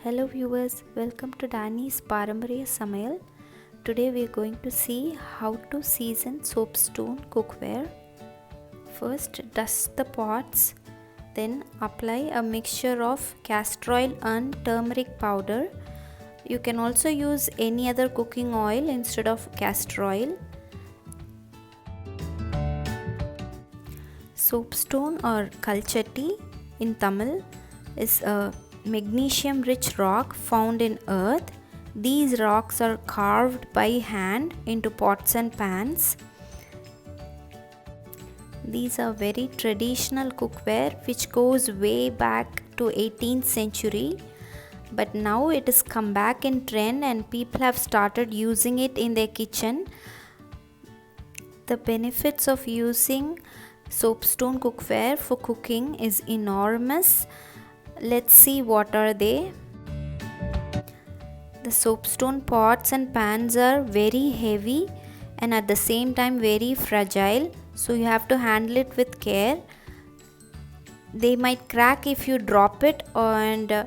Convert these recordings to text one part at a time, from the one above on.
Hello viewers, welcome to Danny's Paramparaya Samayal. Today we are going to see how to season soapstone cookware. First dust the pots, then apply a mixture of castor oil and turmeric powder. You can also use any other cooking oil instead of castor oil. Soapstone or Kalchatti in Tamil is a magnesium rich rock found in earth. These rocks are carved by hand into pots and pans. These are very traditional cookware which goes way back to 18th century, but now it has come back in trend and people have started using it in their kitchen. The benefits of using soapstone cookware for cooking is enormous. Let's see what are they. The soapstone pots and pans are very heavy and at the same time very fragile, so you have to handle it with care. They might crack if you drop it, and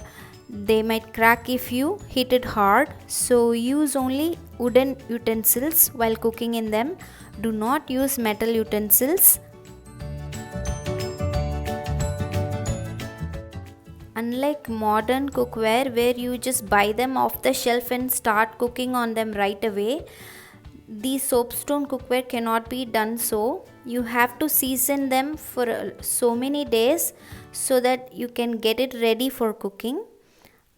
they might crack if you hit it hard, so use only wooden utensils while cooking in them. Do not use metal utensils. Unlike modern cookware where you just buy them off the shelf and start cooking on them right away, these soapstone cookware cannot be done so. You have to season them for so many days so that you can get it ready for cooking.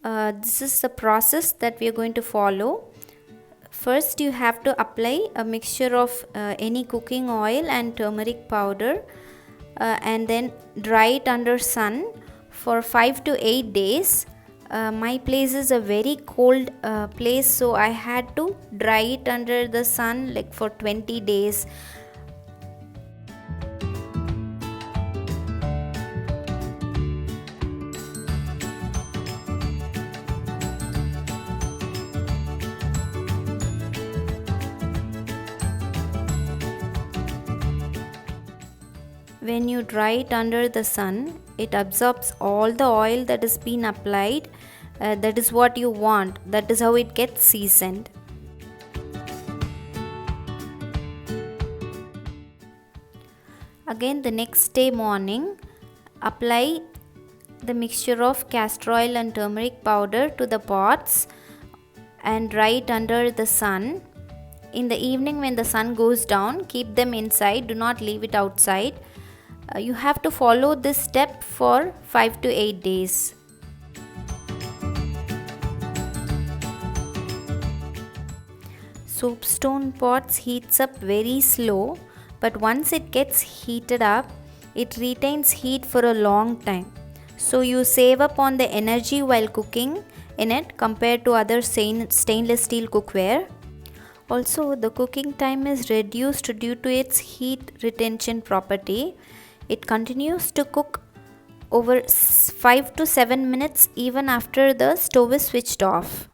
This is the process that we are going to follow. First you have to apply a mixture of any cooking oil and turmeric powder and then dry it under sun for 5 to 8 days. My place is a very cold place, so I had to dry it under the sun like for 20 days. When you dry it under the sun, it absorbs all the oil that has been applied. That is what you want. That is how it gets seasoned. Again, the next day morning, apply the mixture of castor oil and turmeric powder to the pots and dry it under the sun. In the evening, when the sun goes down, keep them inside. Do not leave it outside. You have to follow this step for 5 to 8 days. Soapstone pots heats up very slow, but once it gets heated up, it retains heat for a long time. So you save up on the energy while cooking in it compared to other stainless steel cookware. Also, the cooking time is reduced due to its heat retention property. It continues to cook over 5 to 7 minutes even after the stove is switched off.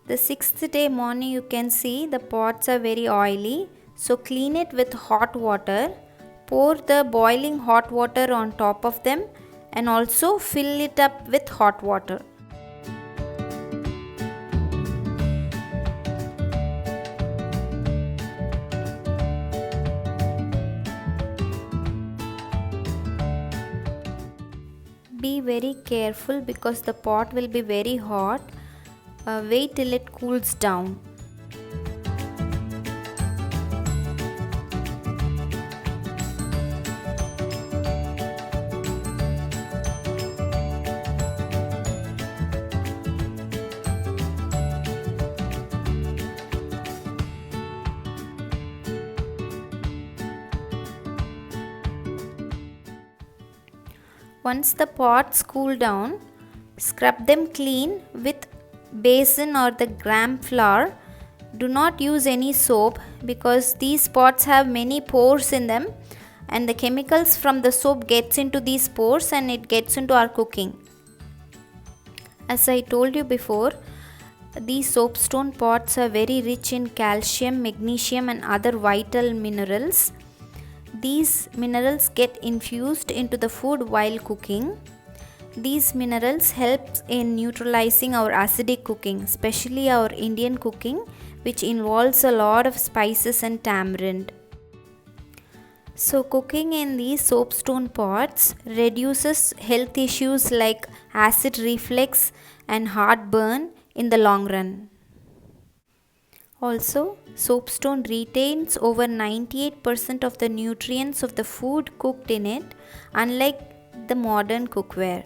The 6th day morning, you can see the pots are very oily, so clean it with hot water. Pour the boiling hot water on top of them and also fill it up with hot water. Be very careful because the pot will be very hot. Wait till it cools down. Once the pots cool down, scrub them clean with basin or the gram flour. Do not use any soap because these pots have many pores in them and the chemicals from the soap gets into these pores and it gets into our cooking. As I told you before, these soapstone pots are very rich in calcium, magnesium and other vital minerals. These minerals get infused into the food while cooking. These minerals help in neutralizing our acidic cooking, especially our Indian cooking, which involves a lot of spices and tamarind. So cooking in these soapstone pots reduces health issues like acid reflux and heartburn in the long run. Also, soapstone retains over 98% of the nutrients of the food cooked in it, unlike the modern cookware.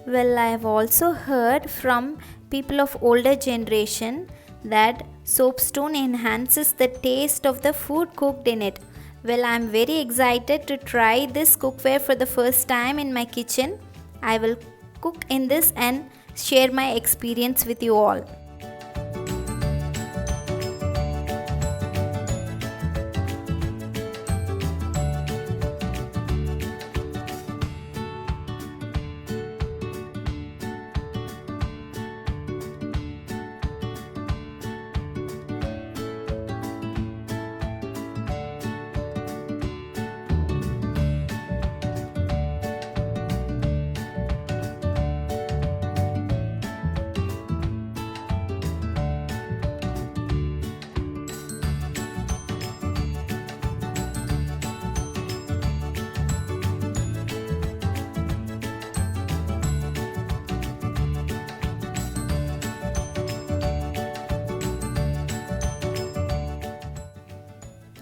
Well, I have also heard from people of older generation that soapstone enhances the taste of the food cooked in it. Well, I am very excited to try this cookware for the first time in my kitchen. I will cook in this and share my experience with you all.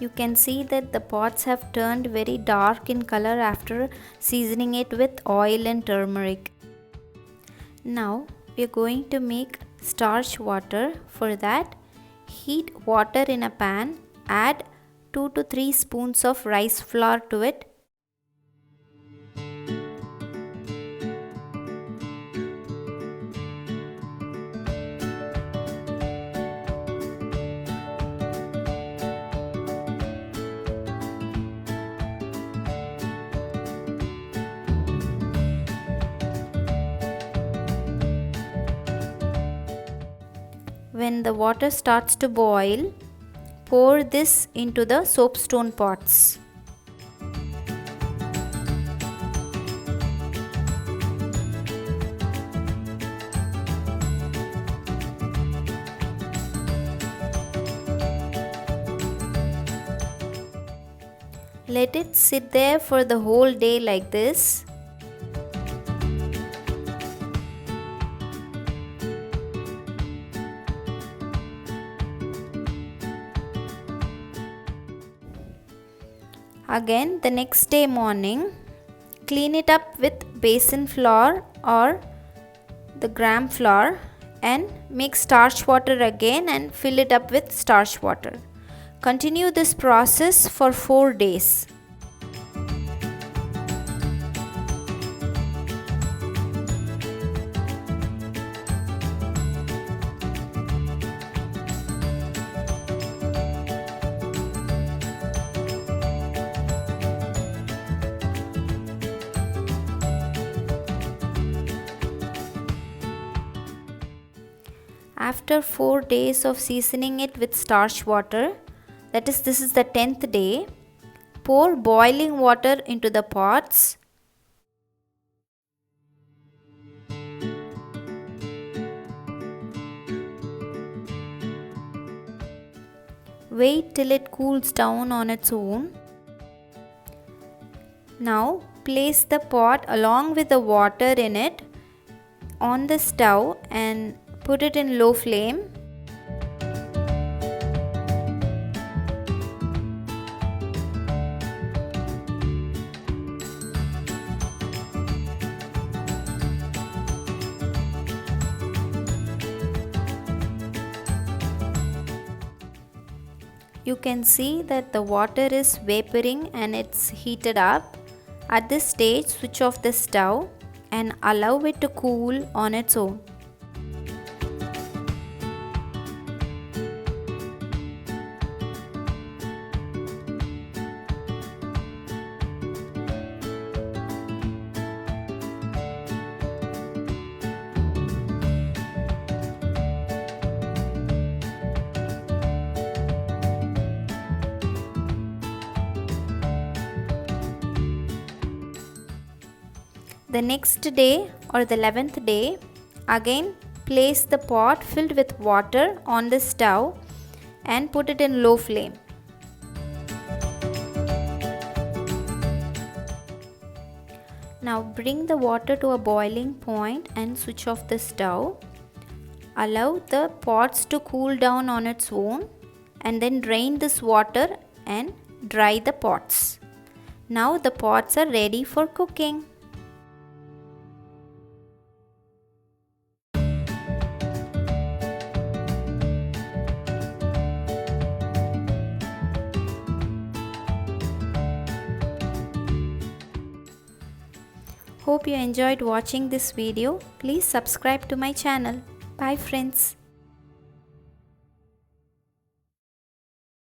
You can see that the pots have turned very dark in color after seasoning it with oil and turmeric. Now we are going to make starch water. For that, heat water in a pan, add 2 to 3 spoons of rice flour to it. When the water starts to boil, pour this into the soapstone pots. Let it sit there for the whole day like this. Again, the next day morning, clean it up with basin flour or the gram flour and make starch water again and fill it up with starch water. Continue this process for 4 days. After 4 days of seasoning it with starch water, that is, this is the 10th day, pour boiling water into the pots. Wait till it cools down on its own. Now place the pot along with the water in it on the stove and put it in low flame. You can see that the water is vaporing and it's heated up. At this stage, switch off the stove and allow it to cool on its own. The next day or the 11th day, again place the pot filled with water on the stove and put it in low flame. Now bring the water to a boiling point and switch off the stove. Allow the pots to cool down on its own and then drain this water and dry the pots. Now the pots are ready for cooking. Hope you enjoyed watching this video. Please subscribe to my channel. Bye friends.